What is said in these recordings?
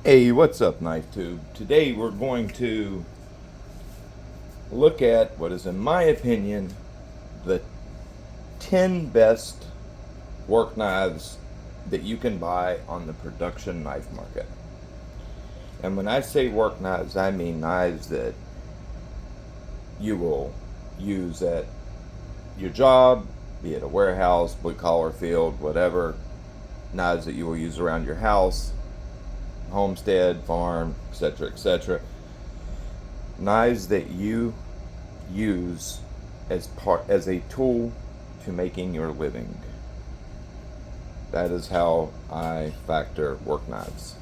Hey, what's up, Knife Tube? Today we're going to look at what is, in my opinion, the 10 best work knives that you can buy on the production knife market. And when I say work knives, I mean knives that you will use at your job, be it a warehouse, blue collar field, whatever. Knives that you will use around your house, homestead, farm, etc., etc. Knives that you use as a tool to making your living. That is how I factor work knives.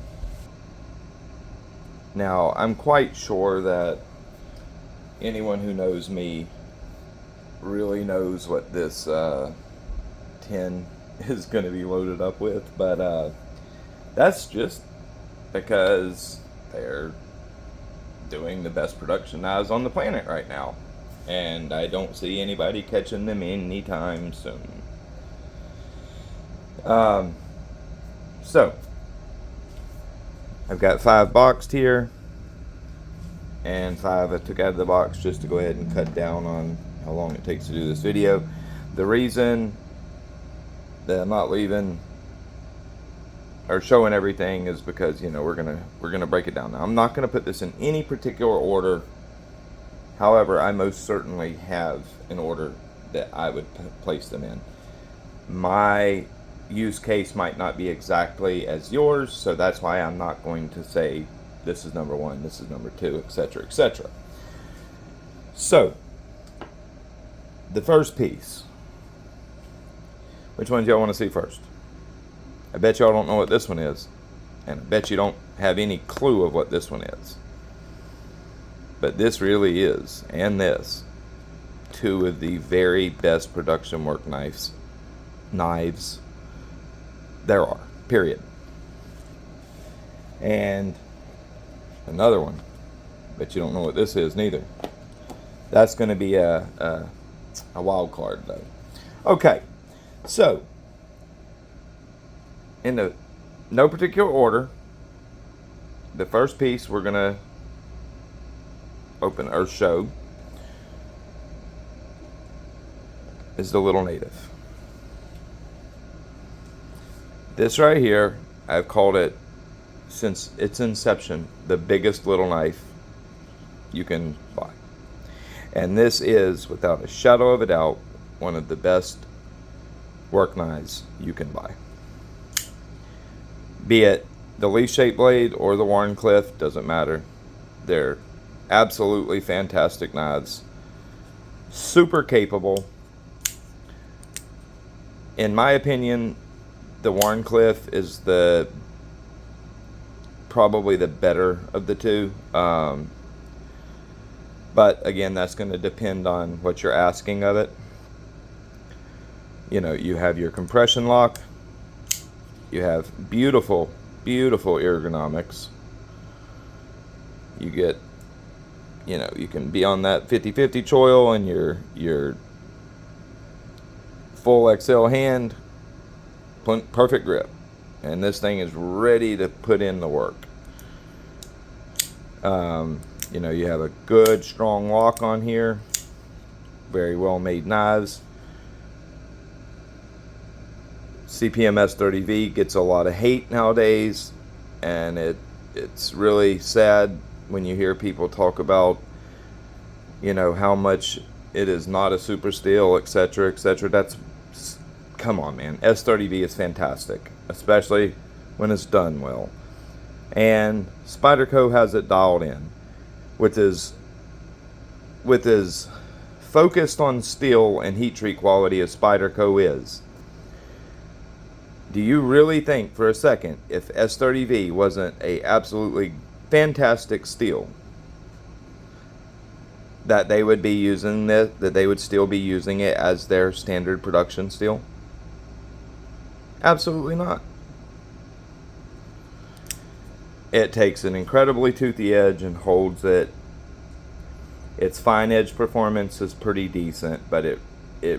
Now, I'm quite sure that anyone who knows me really knows what this 10 is going to be loaded up with, but that's just because they're doing the best production knives on the planet right now, and I don't see anybody catching them anytime soon. So I've got 5 boxed here, and 5 I took out of the box just to go ahead and cut down on how long it takes to do this video. The reason that I'm not leaving or showing everything is because, you know, we're gonna break it down. Now, I'm not gonna put this in any particular order. However, I most certainly have an order that I would place them in. My use case might not be exactly as yours, so that's why I'm not going to say this is number 1, this is number 2, etc., etc. So, the first piece. Which one do y'all want to see first? I bet y'all don't know what this one is, and I bet you don't have any clue of what this one is. But this really is, and this, 2 of the very best production work knives there are, period. And another one, but you don't know what this is neither. That's going to be a wild card, though. Okay, so in no particular order, the first piece we're going to open or show is the Little Native. This right here, I've called it, since its inception, the biggest little knife you can buy. And this is, without a shadow of a doubt, one of the best work knives you can buy. Be it the leaf-shaped blade or the Warncliffe, doesn't matter. They're absolutely fantastic knives. Super capable. In my opinion, the Warncliffe is probably the better of the 2. But again, that's going to depend on what you're asking of it. You know, you have your compression lock. You have beautiful, beautiful ergonomics. You get, you know, you can be on that 50-50 choil and your full XL hand, perfect grip. And this thing is ready to put in the work. You know, you have a good, strong lock on here. Very well made knives. CPMS 30V gets a lot of hate nowadays, and it's really sad when you hear people talk about, you know, how much it is not a super steel, etc., etc. That's, come on, man. S30V is fantastic, especially when it's done well. And Spyderco has it dialed in. With his focused on steel and heat treat quality as Spyderco is, do you really think for a second, if S30V wasn't a absolutely fantastic steel, that they would be using that they would still be using it as their standard production steel? Absolutely not. It takes an incredibly toothy edge and holds it. Its fine edge performance is pretty decent, but it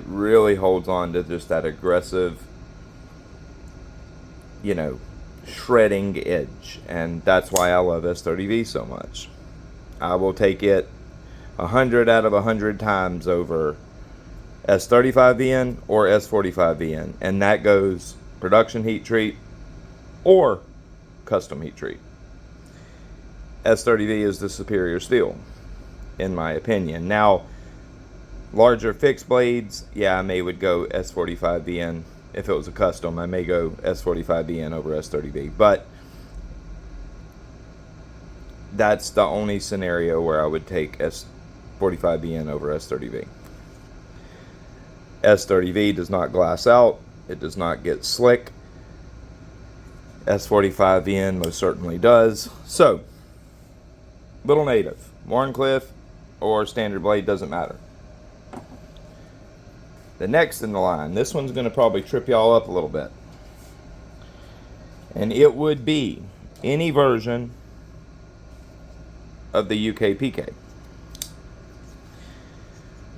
really holds on to just that aggressive, you know, shredding edge, and that's why I love S30V so much. I will take it 100 out of 100 times over S35VN or S45VN, and that goes production heat treat or custom heat treat. S30V is the superior steel, in my opinion. Now, larger fixed blades, yeah, I would go S45VN. If it was a custom, I may go S45VN over S30V, but that's the only scenario where I would take S45VN over S30V. S30V does not glass out. It does not get slick. S45VN most certainly does. So, Little Native, Wharncliffe, or standard blade, doesn't matter. The next in the line, this one's going to probably trip y'all up a little bit. And it would be any version of the UKPK.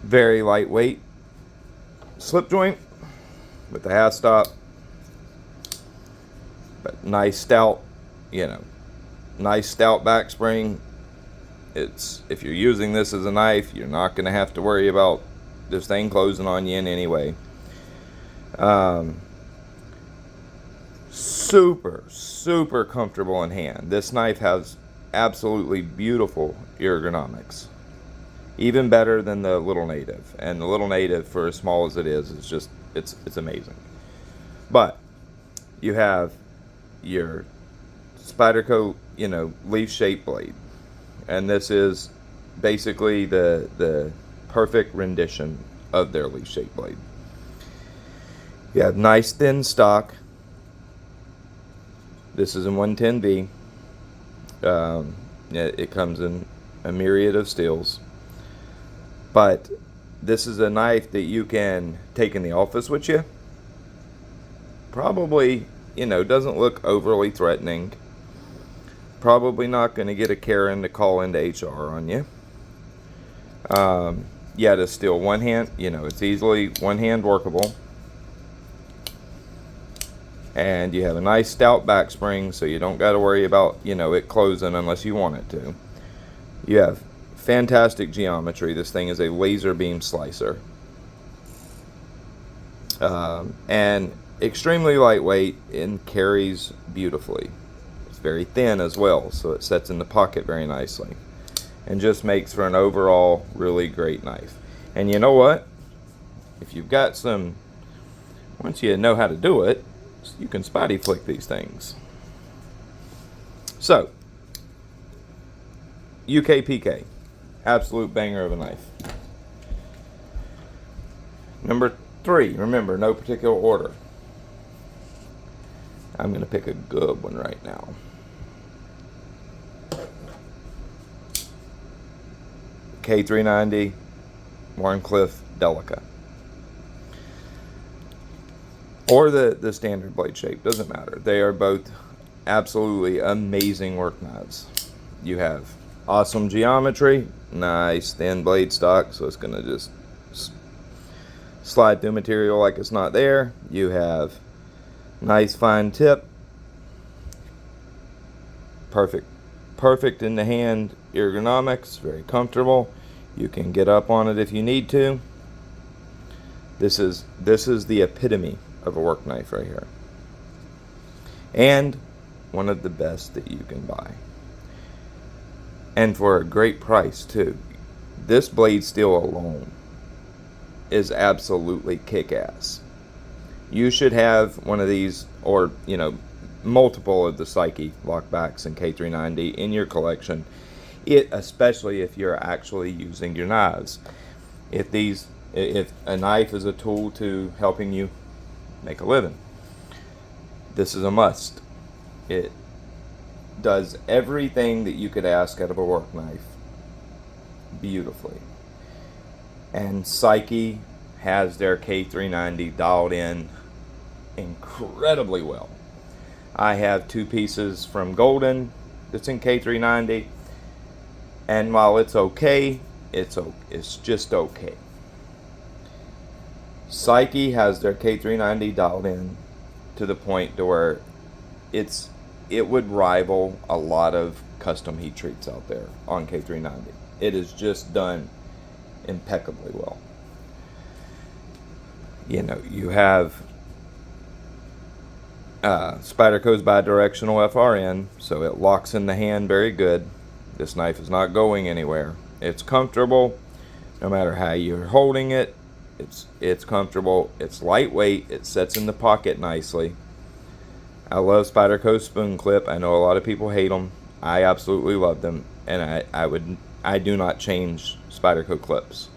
Very lightweight slip joint with the half stop, but nice stout, nice stout back spring. If you're using this as a knife, you're not going to have to worry about this thing closing on you in any way. Super comfortable in hand. This knife has absolutely beautiful ergonomics, even better than the Little Native. And the Little Native, for as small as it is just it's amazing. But you have your Spyderco, leaf shaped blade, and this is basically the perfect rendition of their leaf shaped blade. You have nice thin stock. This is in 110V. It comes in a myriad of steels, but this is a knife that you can take in the office with you. Probably, doesn't look overly threatening. Probably not going to get a Karen to call into HR on you. Yeah, it's still one hand, it's easily one hand workable. And you have a nice stout back spring, so you don't got to worry about, it closing unless you want it to. You have fantastic geometry. This thing is a laser beam slicer. And extremely lightweight and carries beautifully. It's very thin as well, so it sets in the pocket very nicely. And just makes for an overall really great knife. And you know what? If you've got once you know how to do it, you can spotty flick these things. So, UKPK, absolute banger of a knife. Number 3, remember, no particular order. I'm going to pick a good one right now. K390 Wharncliffe Delica. Or the standard blade shape, doesn't matter. They are both absolutely amazing work knives. You have awesome geometry, nice thin blade stock, so it's going to just slide through material like it's not there. You have nice fine tip, perfect in the hand ergonomics, very comfortable. You can get up on it if you need to. This is the epitome of a work knife right here, and one of the best that you can buy, and for a great price too. This blade steel alone is absolutely kick-ass. You should have one of these, or multiple of the Psyche lockbacks and K390 in your collection. Especially if you're actually using your knives. If a knife is a tool to helping you make a living, this is a must. It does everything that you could ask out of a work knife beautifully. And Psyche has their K390 dialed in incredibly well. I have 2 pieces from Golden that's in K390, and while it's okay, it's just okay. Psyche has their K390 dialed in to the point to where it's it would rival a lot of custom heat treats out there on K390. It is just done impeccably well. You know, you have Spyderco's bidirectional FRN, so it locks in the hand very good. This knife is not going anywhere. It's comfortable, no matter how you're holding it. It's comfortable. It's lightweight. It sets in the pocket nicely. I love Spyderco spoon clip. I know a lot of people hate them. I absolutely love them, and I do not change Spyderco clips.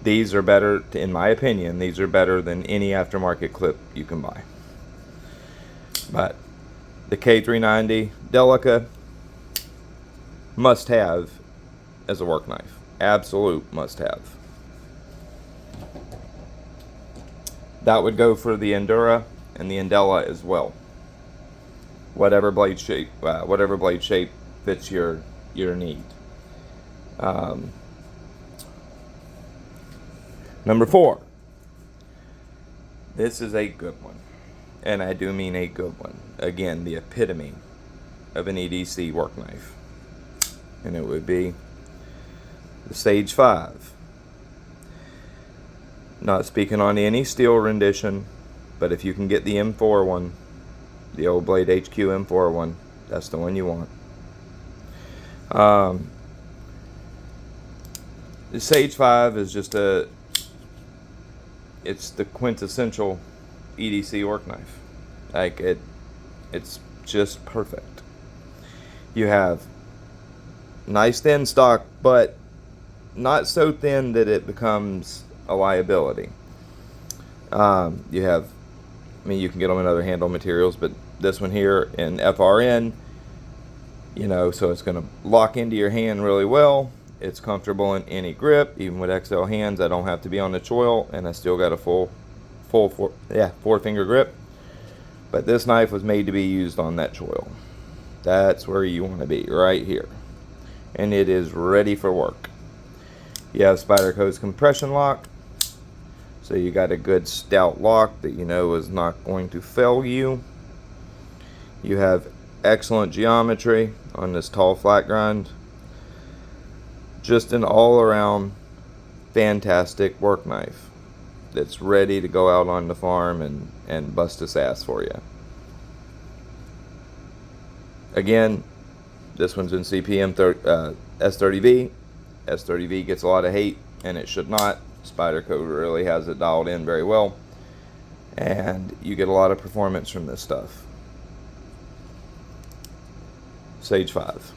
These are better, in my opinion. These are better than any aftermarket clip you can buy. But the K390 Delica, must have as a work knife. Absolute must have. That would go for the Endura and the Endella as well. Whatever blade shape fits your need. Number 4. This is a good one, and I do mean a good one. Again, the epitome of an EDC work knife, and it would be the Sage 5. Not speaking on any steel rendition, but if you can get the M4 one, the old Blade HQ M4 one, that's the one you want. The Sage 5 is just it's the quintessential EDC work knife. Like it's just perfect. You have nice thin stock, but not so thin that it becomes a liability. You have, I mean, you can get them in other handle materials, but this one here in FRN, you know, so it's going to lock into your hand really well. It's comfortable in any grip, even with XL hands. I don't have to be on the choil, and I still got a full 4-finger grip. But this knife was made to be used on that choil. That's where you want to be, right here. And it is ready for work. You have Spyderco's compression lock, so you got a good stout lock that you know is not going to fail you. You have excellent geometry on this tall flat grind. Just an all-around fantastic work knife that's ready to go out on the farm and bust this ass for you. Again, this one's in CPM S30V. S30V gets a lot of hate, and it should not. Spyderco really has it dialed in very well, and you get a lot of performance from this stuff. Sage 5.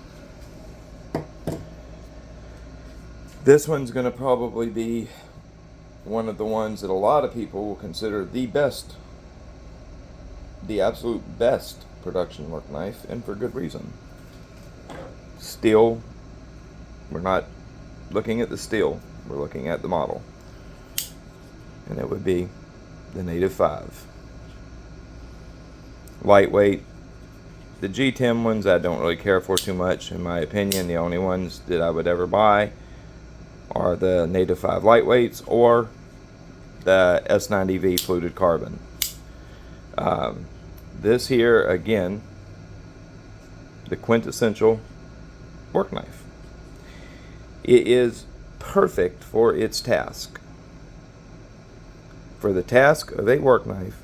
This one's going to probably be one of the ones that a lot of people will consider the best, the absolute best production work knife, and for good reason. Steel, we're not looking at the steel, we're looking at the model. And it would be the Native 5. Lightweight. The G10 ones I don't really care for too much, in my opinion. The only ones that I would ever buy are the Native 5 lightweights or the S90V fluted carbon. This here, again, the quintessential work knife. It is perfect for its task. For the task of a work knife,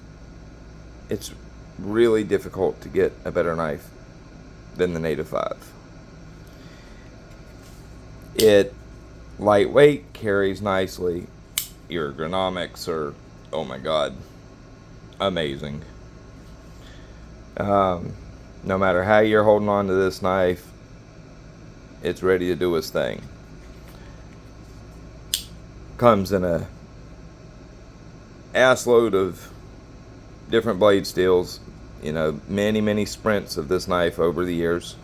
it's really difficult to get a better knife than the Native 5. It lightweight, carries nicely. Your ergonomics are, oh my god, amazing. No matter how you're holding on to this knife, it's ready to do its thing. Comes in a ass load of different blade steels. You know, many sprints of this knife over the years.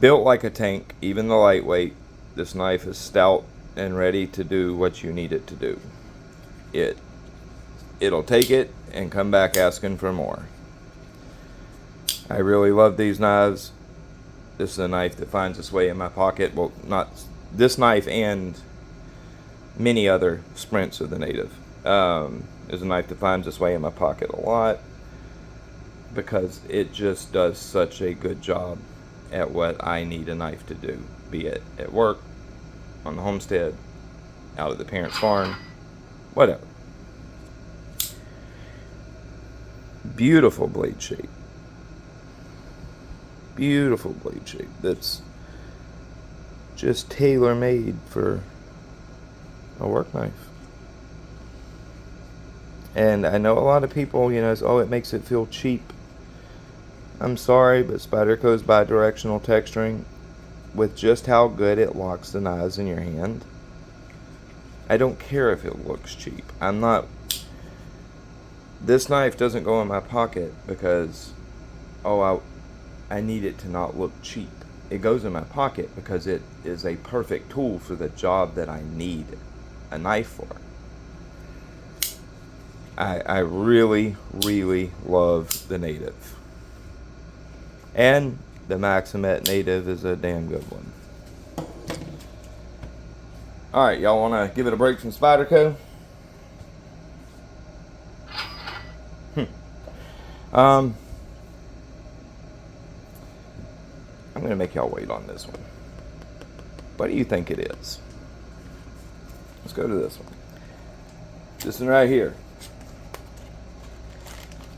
Built like a tank, even the lightweight. This knife is stout and ready to do what you need it to do. It'll take it and come back asking for more. I really love these knives. This is a knife that finds its way in my pocket. Well, not this knife, and many other sprints of the Native. Is a knife that finds its way in my pocket a lot. because it just does such a good job at what I need a knife to do, be it at work, on the homestead, out at the parents' farm, whatever. Beautiful blade shape. Beautiful blade shape that's just tailor-made for a work knife. And I know a lot of people, say, oh, it makes it feel cheap. I'm sorry, but Spyderco's bi-directional texturing, with just how good it locks the knives in your hand, I don't care if it looks cheap. This knife doesn't go in my pocket because, I need it to not look cheap. It goes in my pocket because it is a perfect tool for the job that I need a knife for. I really, really love the Native. And the Maximet Native is a damn good one. Alright, y'all want to give it a break from Spyderco? I'm going to make y'all wait on this one. What do you think it is? Let's go to this one. This one right here.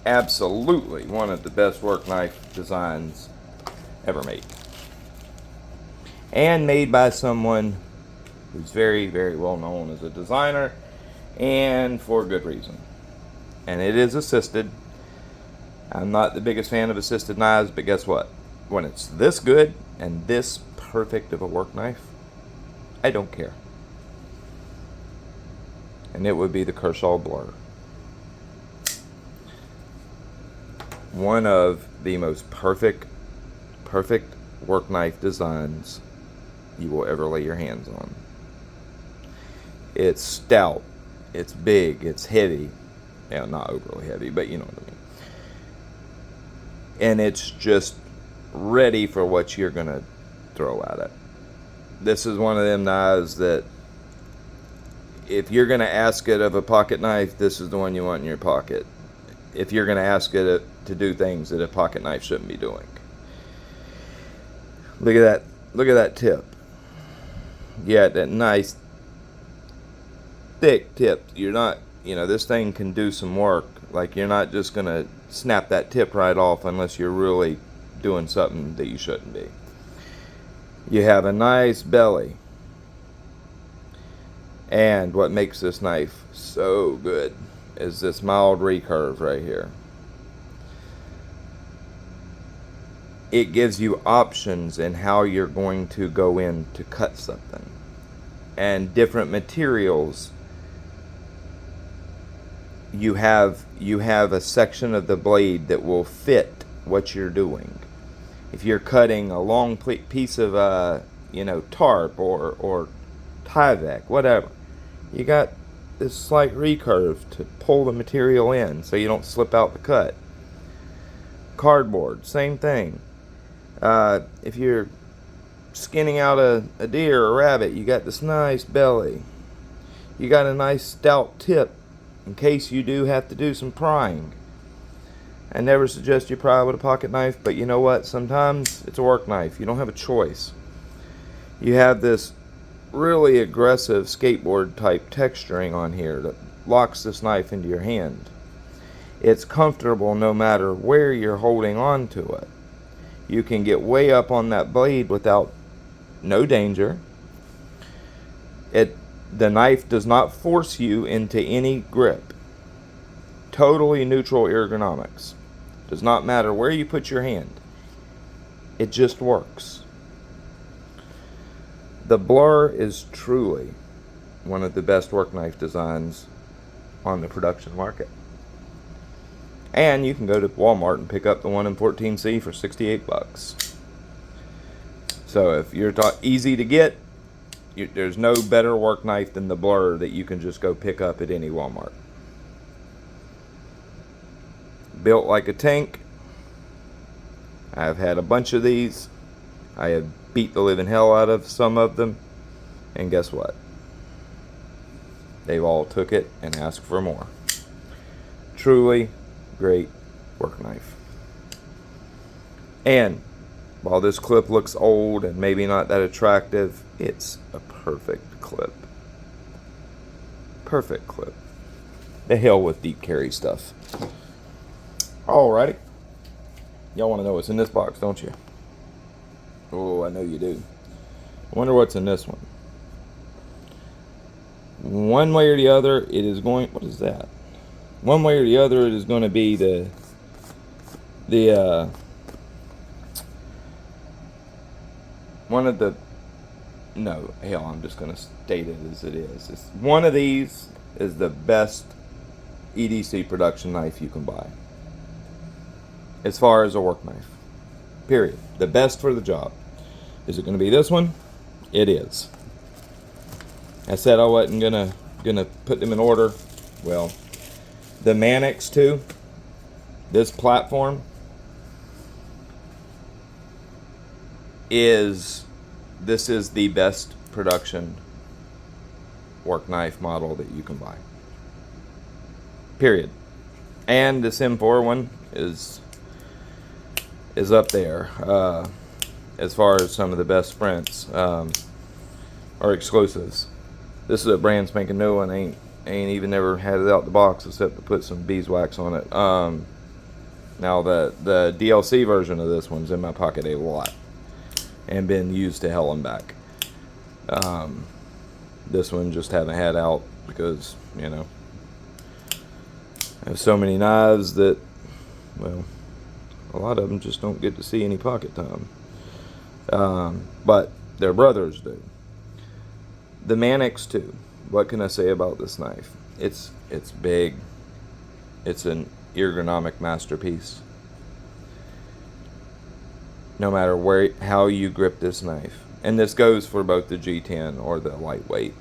Absolutely one of the best work knife designs ever made. And made by someone who's very, very well known as a designer, and for good reason. And it is assisted. I'm not the biggest fan of assisted knives, but guess what? When it's this good and this perfect of a work knife, I don't care. And it would be the Kershaw Blur. One of the most perfect work knife designs you will ever lay your hands on. It's stout, it's big, it's heavy. Yeah, not overly heavy, but you know what I mean. And it's just ready for what you're gonna throw at it. This is one of them knives that if you're gonna ask it of a pocket knife, this is the one you want in your pocket. If you're gonna ask it to do things that a pocket knife shouldn't be doing. Look at that tip. Yeah, that nice thick tip. You're not, this thing can do some work. Like, you're not just gonna snap that tip right off unless you're really doing something that you shouldn't be. You have a nice belly. And what makes this knife so good is this mild recurve right here. It gives you options in how you're going to go in to cut something. And different materials. You have a section of the blade that will fit what you're doing. If you're cutting a long piece of tarp or Tyvek, whatever, you got this slight recurve to pull the material in so you don't slip out the cut. Cardboard, same thing. If you're skinning out a deer or a rabbit, you got this nice belly. You got a nice stout tip in case you do have to do some prying. I never suggest you pry with a pocket knife, but you know what? Sometimes it's a work knife. You don't have a choice. You have this really aggressive skateboard type texturing on here that locks this knife into your hand. It's comfortable no matter where you're holding on to it. You can get way up on that blade without no danger. The knife does not force you into any grip. Totally neutral ergonomics. Does not matter where you put your hand. It just works. The Blur is truly one of the best work knife designs on the production market. And you can go to Walmart and pick up the one in 14C for $68. So if you're easy to get, there's no better work knife than the Blur that you can just go pick up at any Walmart. Built like a tank. I've had a bunch of these. I have beat the living hell out of some of them. And guess what? They've all took it and asked for more. Truly great work knife. And while this clip looks old and maybe not that attractive, it's a perfect clip. Perfect clip. The hell with deep carry stuff. Alrighty. Y'all want to know what's in this box, don't you? Oh, I know you do. I wonder what's in this one. One way or the other, it is going... What is that? One way or the other, it is going to be one of the... No, hell, I'm just going to state it as it is. One of these is the best EDC production knife you can buy. As far as a work knife. Period. The best for the job. Is it going to be this one? It is. I said I wasn't gonna put them in order. Well, the Mannix 2, this platform is the best production work knife model that you can buy. Period. And this M4 one is up there as far as some of the best sprints or exclusives. This is a brand spanking new one. Ain't even never had it out the box except to put some beeswax on it. Now the DLC version of this one's in my pocket a lot and been used to hell and back. This one just haven't had out because, you know, I have so many knives that, well, a lot of them just don't get to see any pocket time. But their brothers do. The Mannix 2. What can I say about this knife? It's big. It's an ergonomic masterpiece. No matter how you grip this knife. And this goes for both the G10 or the lightweight.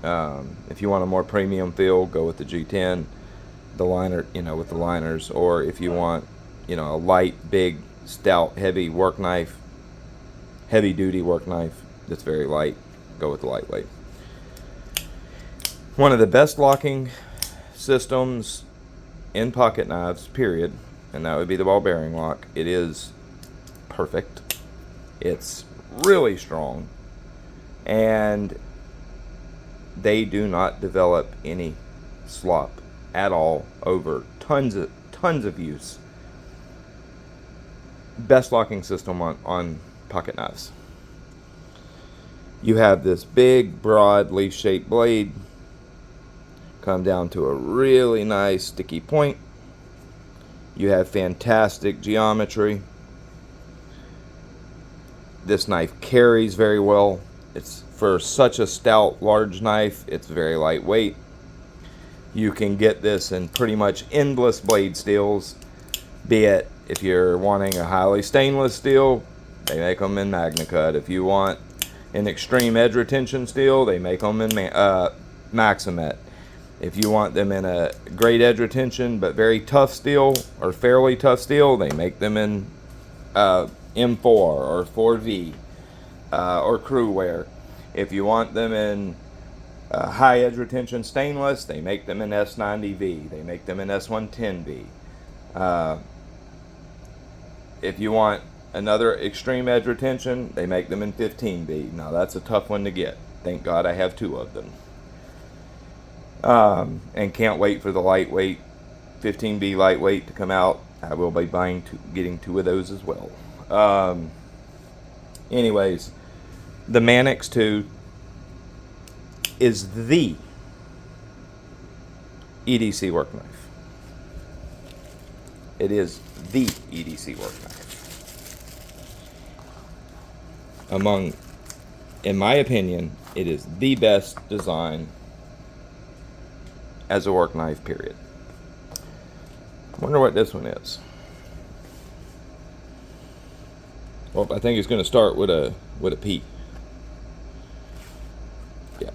If you want a more premium feel, go with the G10, the liner, with the liners. Or if you want, a light, big, stout, heavy work knife, heavy duty work knife that's very light, go with the lightweight. One of the best locking systems in pocket knives, period, and that would be the ball bearing lock. It is perfect. It's really strong, and they do not develop any slop at all over tons of use. Best locking system on pocket knives. You have this big, broad, leaf-shaped blade come down to a really nice sticky point. You have fantastic geometry. This knife carries very well. It's for such a stout, large knife, it's very lightweight. You can get this in pretty much endless blade steels, be it if you're wanting a highly stainless steel, they make them in MagnaCut. If you want an extreme edge retention steel, they make them in Maximet. If you want them in a great edge retention but very tough steel or fairly tough steel, they make them in M4 or 4V or crew wear. If you want them in high edge retention stainless, they make them in S90V. They make them in S110V. If you want another extreme edge retention, they make them in 15V. Now that's a tough one to get. Thank God I have 2 of them. And can't wait for the lightweight 15B lightweight to come out. I will be getting 2 of those as well. Anyways, the Mannix 2 is the EDC work knife. It is the EDC work knife. In my opinion, it is the best design as a work knife, period. I wonder what this one is. Well, I think it's going to start with a P. Yeah.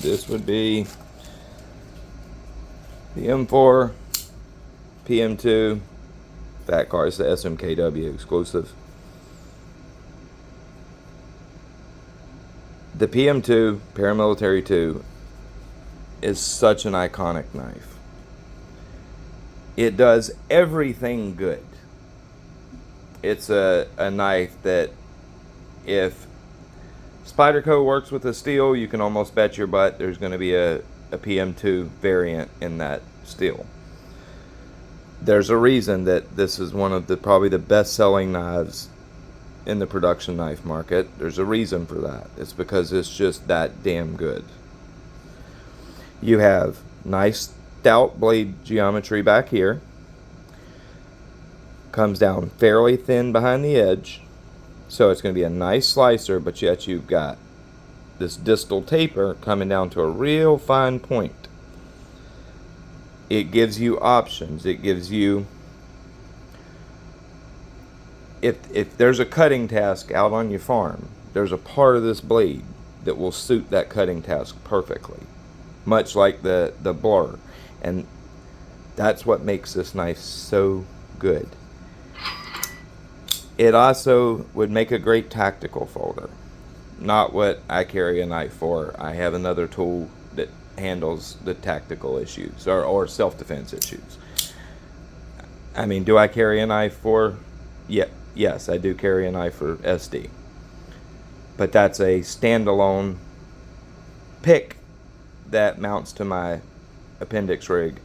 This would be the M4 PM2 Fat Car. It's the SMKW exclusive. The PM2 Paramilitary 2 is such an iconic knife. It does everything good. It's a knife that if Spyderco works with a steel, you can almost bet your butt there's going to be a PM2 variant in that steel. There's a reason that this is one of the probably the best-selling knives in the production knife market. There's a reason for that. It's because it's just that damn good. You have nice stout blade geometry back here. Comes down fairly thin behind the edge. So it's going to be a nice slicer, but yet you've got this distal taper coming down to a real fine point. It gives you options. It gives you, if there's a cutting task out on your farm, there's a part of this blade that will suit that cutting task perfectly, much like the blur. And that's what makes this knife so good. It also would make a great tactical folder. Not what I carry a knife for. I have another tool that handles the tactical issues or self-defense issues. I mean, do I carry a knife for? Yeah, yes, I do carry a knife for SD. But that's a standalone pick that mounts to my appendix rig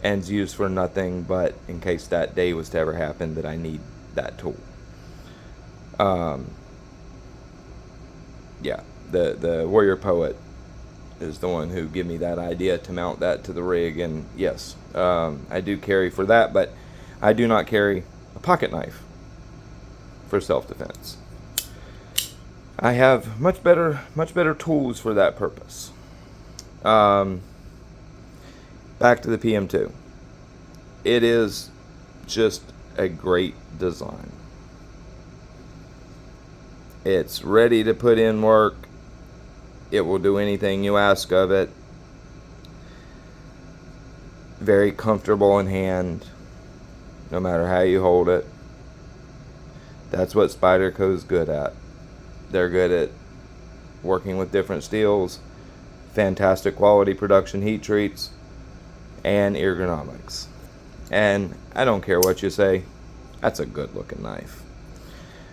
and is used for nothing but in case that day was to ever happen that I need that tool. Yeah, the Warrior Poet is the one who gave me that idea to mount that to the rig, and yes, I do carry for that, but I do not carry a pocket knife for self-defense. I have much better tools for that purpose. Back to the PM2. It is just a great design. It's ready to put in work. It will do anything you ask of it. Very comfortable in hand, no matter how you hold it. That's what Spyderco's good at. They're good at working with different steels, fantastic quality production heat treats, and ergonomics. And I don't care what you say, that's a good looking knife.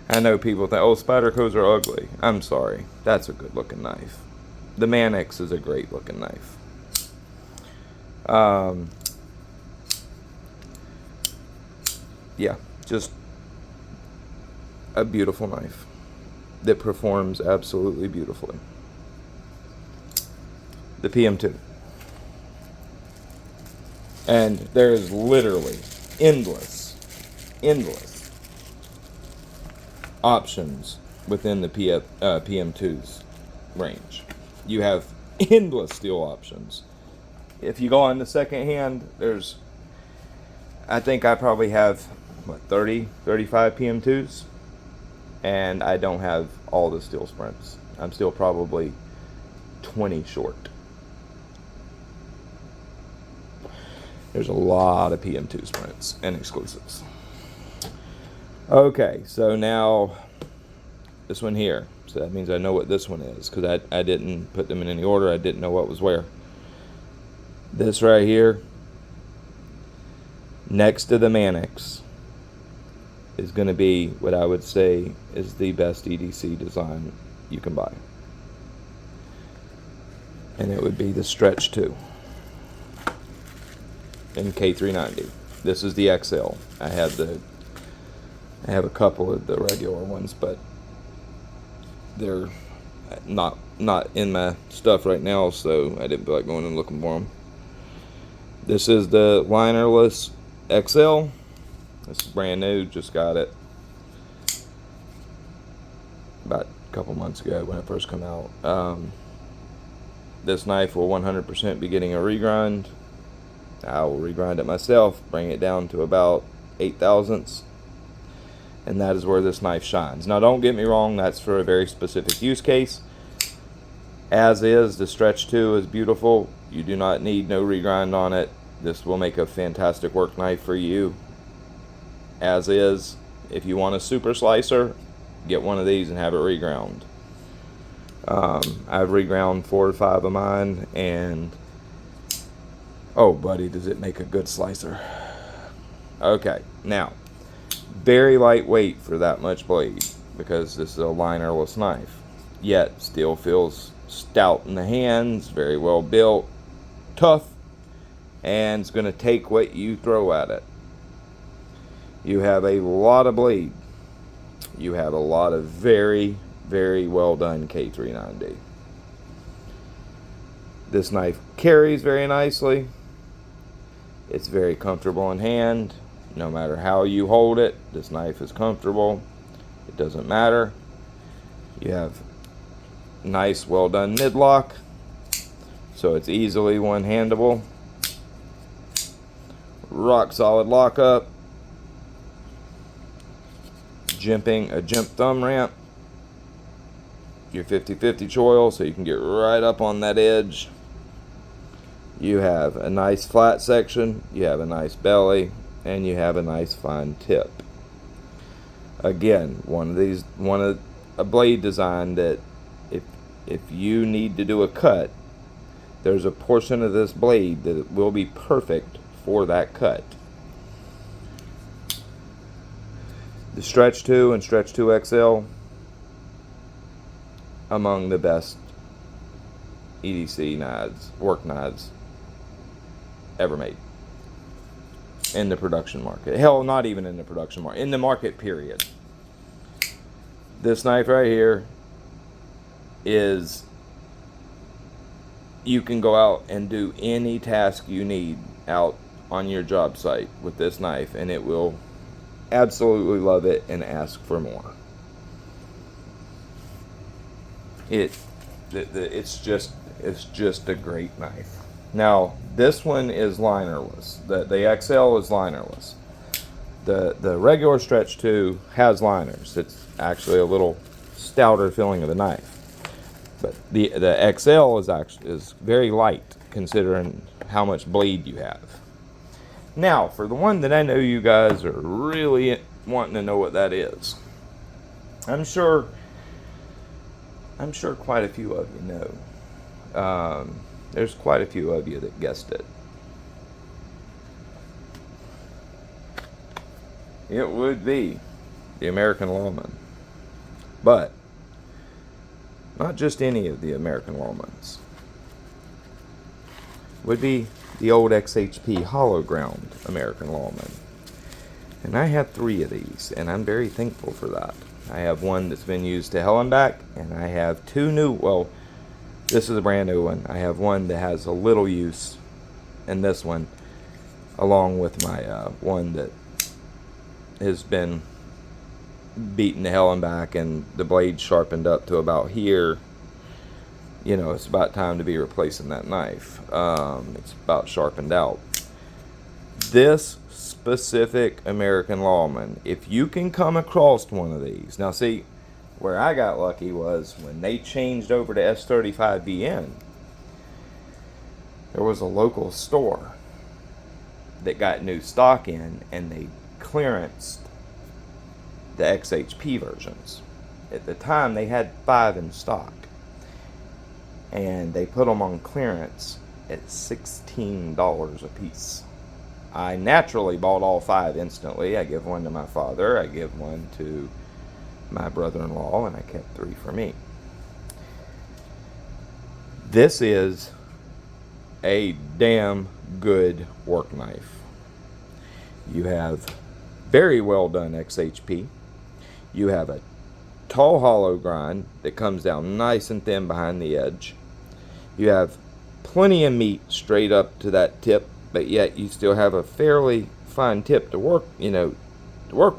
I know people think, oh, Spyderco's are ugly. I'm sorry, that's a good looking knife. The Manix is a great looking knife. Yeah, just a beautiful knife that performs absolutely beautifully. The PM2. And there is literally endless options within the PM2's range. You have endless steel options. If you go on the second hand, I think I probably have 35 PM2s, and I don't have all the steel sprints. I'm still probably 20 short. There's a lot of PM2 sprints and exclusives. Okay, so now this one here. So that means I know what this one is, because I didn't put them in any order. I didn't know what was where. This right here, next to the Manix, is going to be what I would say is the best EDC design you can buy. And it would be the Stretch 2 in K390. This is the XL. I have a couple of the regular ones, but they're not in my stuff right now, so I didn't feel like going and looking for them. This is the linerless XL. This is brand new, just got it about a couple months ago when it first came out. This knife will 100% be getting a regrind. I will regrind it myself, bring it down to about 8 thousandths, and that is where this knife shines. Now don't get me wrong, that's for a very specific use case. As is, the Stretch 2 is beautiful. You do not need no regrind on it. This will make a fantastic work knife for you. As is, if you want a super slicer, get one of these and have it reground. I've reground 4 or 5 of mine, and Oh, buddy, does it make a good slicer? Okay, now, very lightweight for that much blade because this is a linerless knife. Yet, still feels stout in the hands, very well built, tough, and it's going to take what you throw at it. You have a lot of blade. You have a lot of very, very well done K39D. This knife carries very nicely. It's very comfortable in hand. No matter how you hold it, this knife is comfortable. It doesn't matter. You have nice, well done midlock, so it's easily one-handable. Rock solid lockup. A jimp thumb ramp. Your 50/50 choil, so you can get right up on that edge. You have a nice flat section, you have a nice belly, and you have a nice fine tip. Again, a blade design that if you need to do a cut, there's a portion of this blade that will be perfect for that cut. The Stretch 2 and Stretch 2 XL, among the best EDC knives, work knives ever made in the production market. Hell, not even in the production market, in the market period. This knife right here is, you can go out and do any task you need out on your job site with this knife, and it will absolutely love it and ask for more. It's just a great knife. Now, this one is linerless. The XL is linerless. The regular Stretch 2 has liners. It's actually a little stouter feeling of the knife. But the XL is very light considering how much blade you have. Now, for the one that I know you guys are really wanting to know what that is, I'm sure quite a few of you know. There's quite a few of you that guessed it. It would be the American Lawman. But not just any of the American Lawmans. Would be the old XHP hollow ground American Lawman. And I have 3 of these, and I'm very thankful for that. I have one that's been used to hell and back, and I have 2 new, well, this is a brand new one. I have one that has a little use, and this one, along with my one that has been beaten to hell and back, and the blade sharpened up to about here. You know, it's about time to be replacing that knife. It's about sharpened out. This specific American Lawman, if you can come across one of these. Now see, where I got lucky was when they changed over to S35VN, there was a local store that got new stock in, and they clearanced the XHP versions. At the time, they had 5 in stock, and they put them on clearance at $16 a piece. I naturally bought all 5 instantly. I give one to my father, I give one to my brother-in-law, and I kept 3 for me. This is a damn good work knife. You have very well done XHP. You have a tall hollow grind that comes down nice and thin behind the edge. You have plenty of meat straight up to that tip, but yet you still have a fairly fine tip to work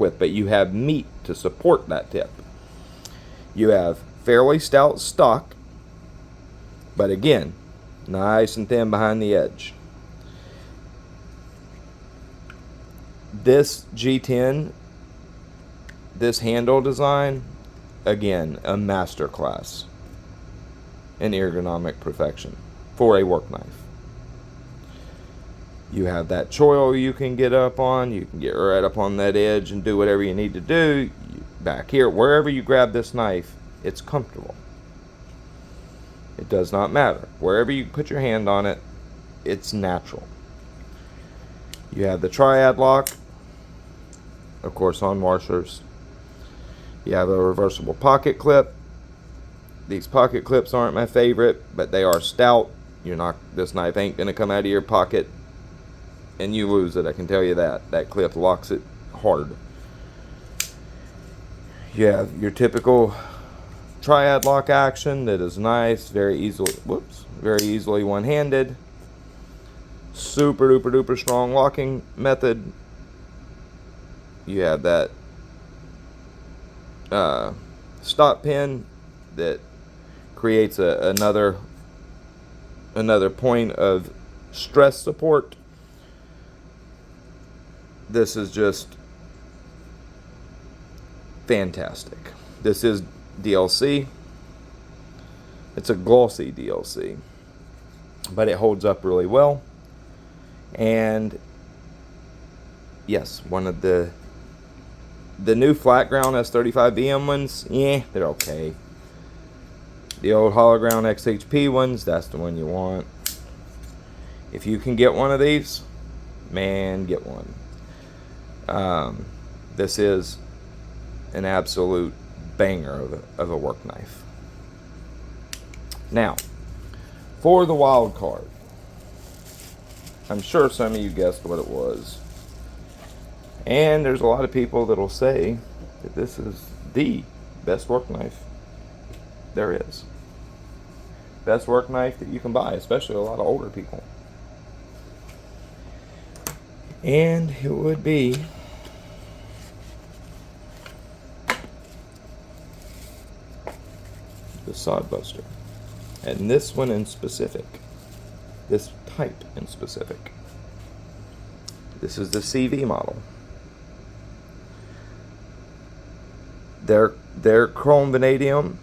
with, but you have meat to support that tip. You have fairly stout stock, but again, nice and thin behind the edge. This G10, this handle design, again, a masterclass in ergonomic perfection for a work knife. You have that choil you can get up on. You can get right up on that edge and do whatever you need to do. Back here, wherever you grab this knife, it's comfortable. It does not matter. Wherever you put your hand on it, it's natural. You have the triad lock, of course, on washers. You have a reversible pocket clip. These pocket clips aren't my favorite, but they are stout. This knife ain't gonna come out of your pocket and you lose it, I can tell you that. That clip locks it hard. You have your typical triad lock action that is nice, very easily one-handed. Super duper duper strong locking method. You have that stop pin that creates another point of stress support. This is just fantastic. This is DLC. It's a glossy DLC, but it holds up really well. And yes, one of the new flat ground S35BM ones, yeah, they're okay. The old hollow ground XHP ones, that's the one you want. If you can get one of these, man, get one. This is an absolute banger of a work knife. Now, for the wild card, I'm sure some of you guessed what it was. And there's a lot of people that'll say that this is the best work knife there is. Best work knife that you can buy, especially a lot of older people. And it would be the Sodbuster. And this one in specific. This type in specific. This is the CV model. Their chrome vanadium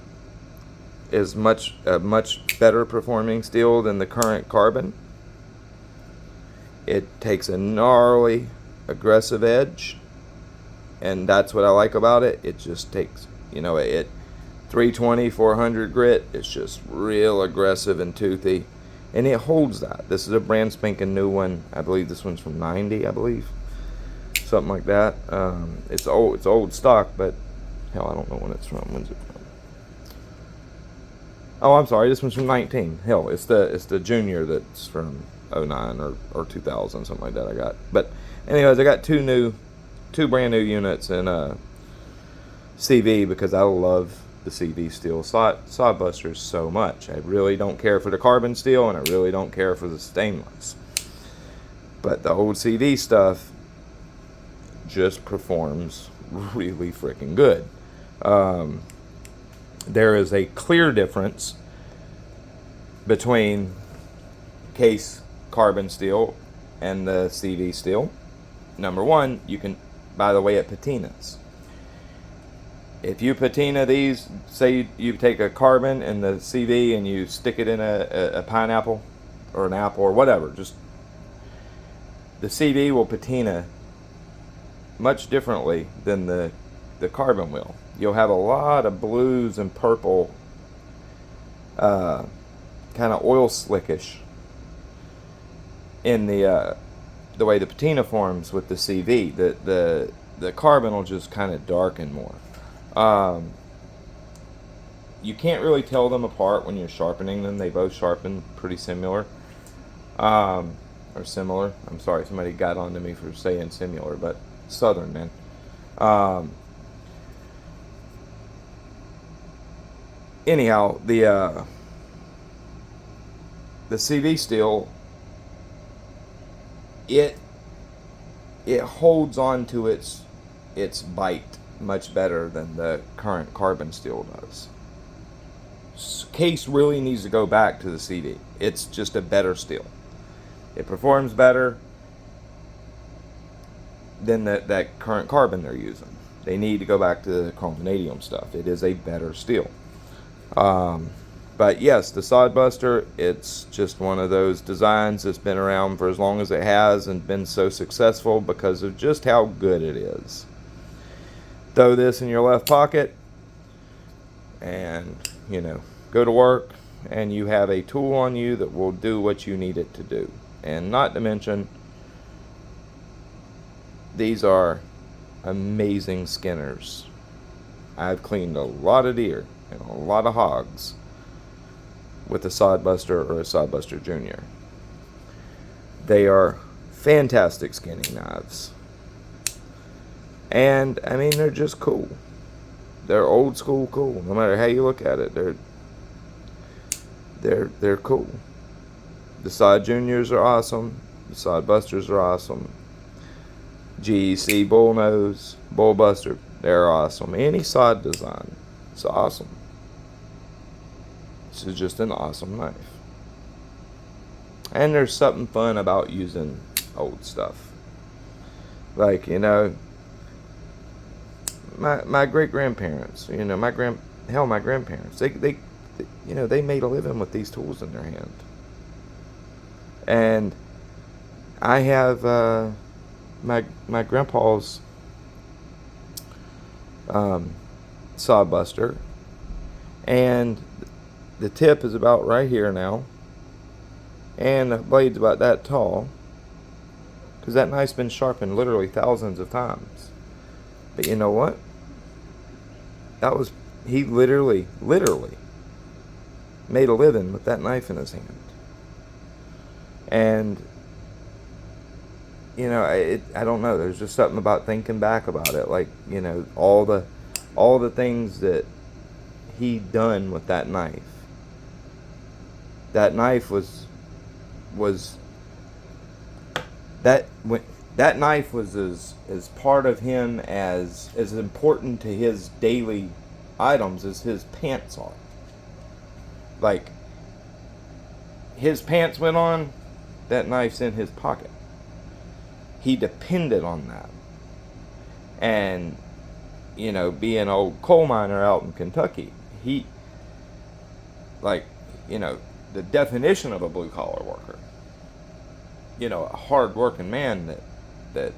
is a much better performing steel than the current carbon. It takes a gnarly, aggressive edge, and that's what I like about it. It just takes, it 320, 400 grit. It's just real aggressive and toothy, and it holds that. This is a brand spanking new one. I believe this one's from '90. I believe something like that. It's old stock, but hell, I don't know when it's from. When's it from? Oh, I'm sorry. This one's from 19. Hell, it's the junior that's from 09 or 2000, something like that. I got. But anyways, I got two brand new units in CV because I love the CV steel Sodbusters so much. I really don't care for the carbon steel, and I really don't care for the stainless. But the old CV stuff just performs really freaking good. There is a clear difference between case carbon steel and the CV steel. Number one, you can buy the way it patinas. If you patina these, say you take a carbon and the CV and you stick it in a pineapple or an apple or whatever, just the CV will patina much differently than the carbon will. You'll have a lot of blues and purple, kind of oil slickish in the way the patina forms with the CV. The carbon will just kind of darken more. You can't really tell them apart when you're sharpening them. They both sharpen pretty similar. Or similar. I'm sorry, somebody got onto me for saying similar, but Southern, man. Anyhow, the CV steel, it holds on to its bite much better than the current carbon steel does. Case really needs to go back to the CV. It's just a better steel. It performs better than that current carbon they're using. They need to go back to the chrome vanadium stuff. It is a better steel. But yes, the Sodbuster, it's just one of those designs that's been around for as long as it has and been so successful because of just how good it is. Throw this in your left pocket and, go to work, and you have a tool on you that will do what you need it to do. And not to mention, These are amazing skinners. I've cleaned a lot of deer and a lot of hogs with a Sodbuster or a Sodbuster Junior. They are fantastic skinning knives. And, I mean, they're just cool. They're old school cool. No matter how you look at it, they're cool. The Sod Juniors are awesome. The Sodbusters are awesome. GEC Bullnose, Bullbuster, they're awesome. Any sod design, it's awesome. This is just an awesome knife. And there's something fun about using old stuff. Like, you know, my great-grandparents, you know, my grandparents, they you know, they made a living with these tools in their hand. And I have my grandpa's Sawbuster, and the tip is about right here now, and the blade's about that tall, because that knife's been sharpened literally thousands of times. But you know what? He literally made a living with that knife in his hand. And you know, I don't know, there's just something about thinking back about it, like, you know, all the things that he done with that knife. That knife was that knife was as part of him as important to his daily items as his pants are. Like, his pants went on, that knife's in his pocket. He depended on that. And, you know, being an old coal miner out in Kentucky, he, like, you know, the definition of a blue collar worker, you know, a hard working man that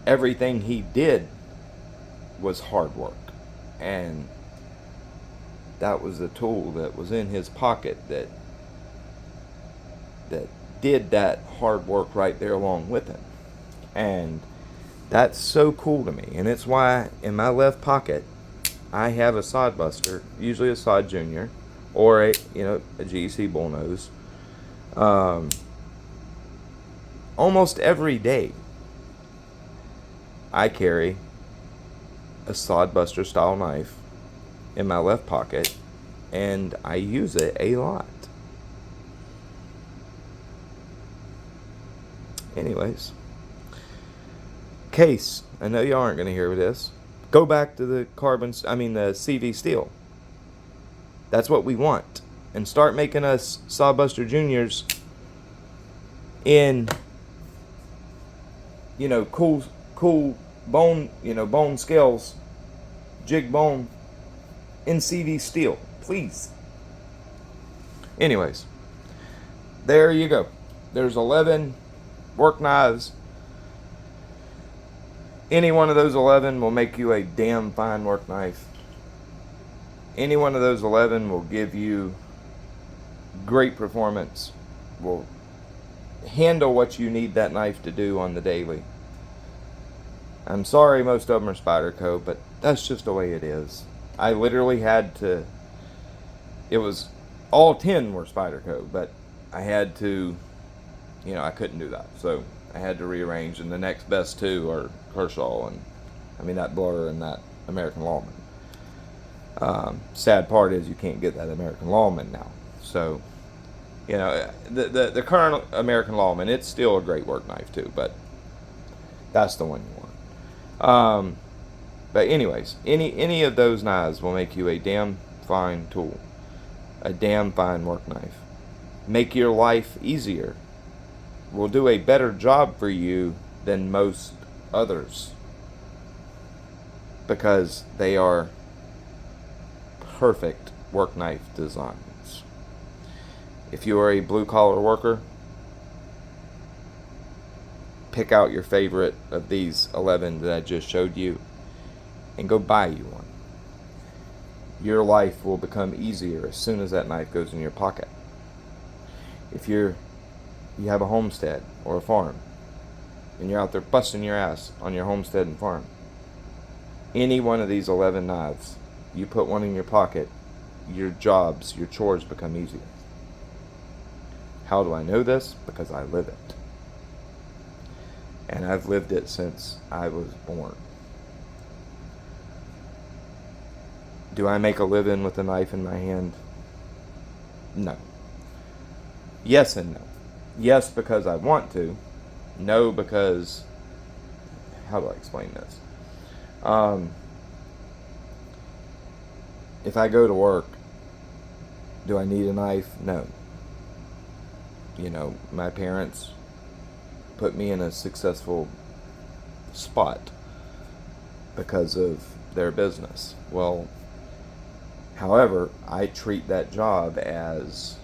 everything he did was hard work. And that was the tool that was in his pocket that did that hard work right there along with him. And that's so cool to me. And it's why in my left pocket I have a Sodbuster, usually a Sod Junior, or a GEC Bullnose. Almost every day I carry a Sodbuster style knife in my left pocket, and I use it a lot. Anyways, case, I know y'all aren't going to hear this. Go back to the the CV steel. That's what we want. And start making us Sawbuster Juniors in, you know, cool bone, you know, bone scales, jig bone in CV steel, please. Anyways, there you go. There's 11 work knives. Any one of those 11 will make you a damn fine work knife. Any one of those 11 will give you great performance, will handle what you need that knife to do on the daily. I'm sorry most of them are Spyderco, but that's just the way it is. I literally had to, it was, all 10 were Spyderco, but I had to, you know, I couldn't do that. So I had to rearrange, and the next best two are Kershaw, and that Blur and that American Lawman. Sad part is you can't get that American Lawman now. So, you know, the current American Lawman, it's still a great work knife too, but that's the one you want. But anyways, any of those knives will make you a damn fine tool, a damn fine work knife. Make your life easier. Will do a better job for you than most others, because they are perfect work knife designs. If you are a blue collar worker, pick out your favorite of these 11 that I just showed you and go buy you one. Your life will become easier as soon as that knife goes in your pocket. If you have a homestead or a farm, and you're out there busting your ass on your homestead and farm. Any one of these 11 knives, you put one in your pocket, your jobs, your chores become easier. How do I know this? Because I live it. And I've lived it since I was born. Do I make a living with a knife in my hand? No. Yes and no. Yes, because I want to. No, because... How do I explain this? If I go to work, do I need a knife? No. You know, my parents put me in a successful spot because of their business. Well, however, I treat that job as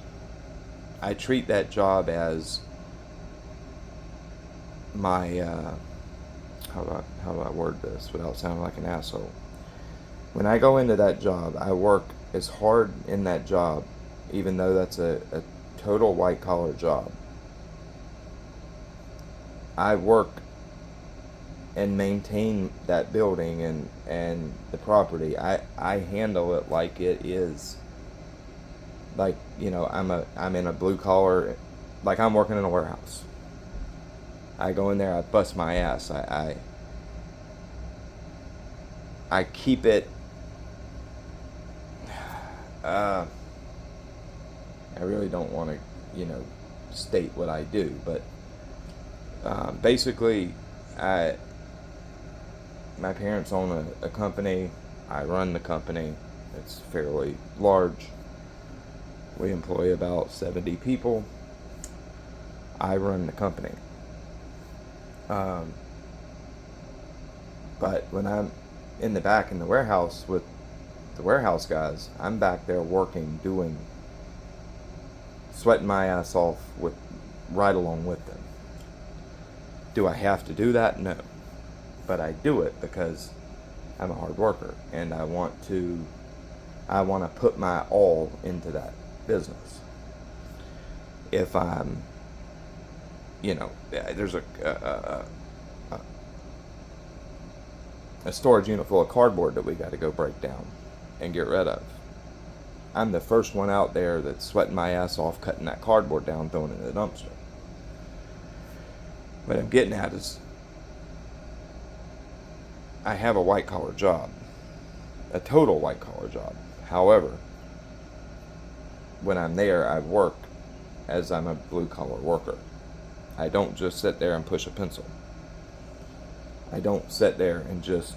my how do I word this without sounding like an asshole? When I go into that job, I work as hard in that job, even though that's a total white collar job. I work and maintain that building and the property. I handle it like it is. Like, you know, I'm in a blue collar, like I'm working in a warehouse. I go in there, I bust my ass. I keep it. I really don't want to, you know, state what I do, but basically, my parents own a company. I run the company. It's fairly large. We employ about 70 people. I run the company. But when I'm in the back in the warehouse with the warehouse guys, I'm back there working, sweating my ass off right along with them. Do I have to do that? No. But I do it because I'm a hard worker and I want to put my all into that business. If I'm, you know, there's a storage unit full of cardboard that we got to go break down and get rid of. I'm the first one out there that's sweating my ass off cutting that cardboard down, throwing it in the dumpster. What I'm getting at is I have a white collar job, a total white collar job. However, when I'm there, I work as I'm a blue collar worker. I don't just sit there and push a pencil. I don't sit there and just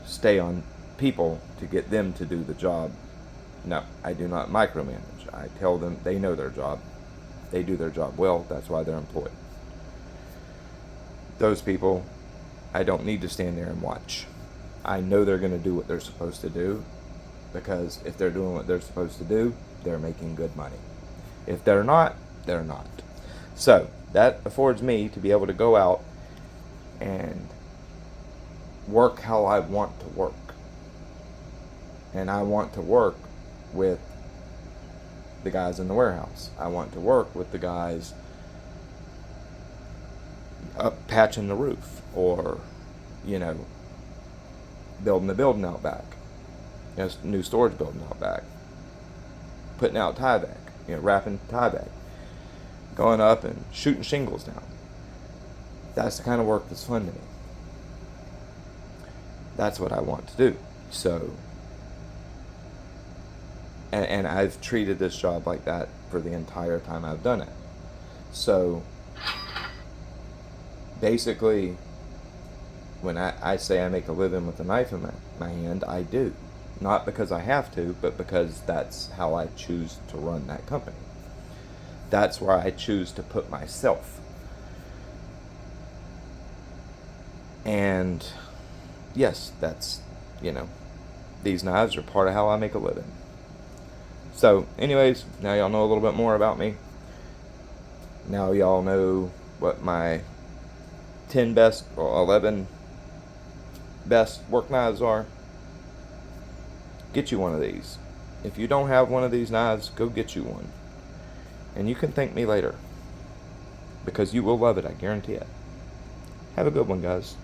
stay on people to get them to do the job. No, I do not micromanage. I tell them they know their job. They do their job well. That's why they're employed. Those people, I don't need to stand there and watch. I know they're going to do what they're supposed to do, because if they're doing what they're supposed to do, they're making good money. If they're not, they're not. So that affords me to be able to go out and work how I want to work. And I want to work with the guys in the warehouse. I want to work with the guys up patching the roof, or, you know, building the building out back, you know, new storage building out back, putting out tie back, you know, wrapping tie back, going up and shooting shingles down. That's the kind of work that's fun to me. That's what I want to do. So, and I've treated this job like that for the entire time I've done it. So basically, when I say I make a living with a knife in my hand, I do. Not because I have to, but because that's how I choose to run that company. That's where I choose to put myself. And yes, that's, you know, these knives are part of how I make a living. So anyways, now y'all know a little bit more about me. Now y'all know what my 10 best or 11 best work knives are. Get you one of these. If you don't have one of these knives, go get you one. And you can thank me later. because you will love it, I guarantee it. Have a good one, guys.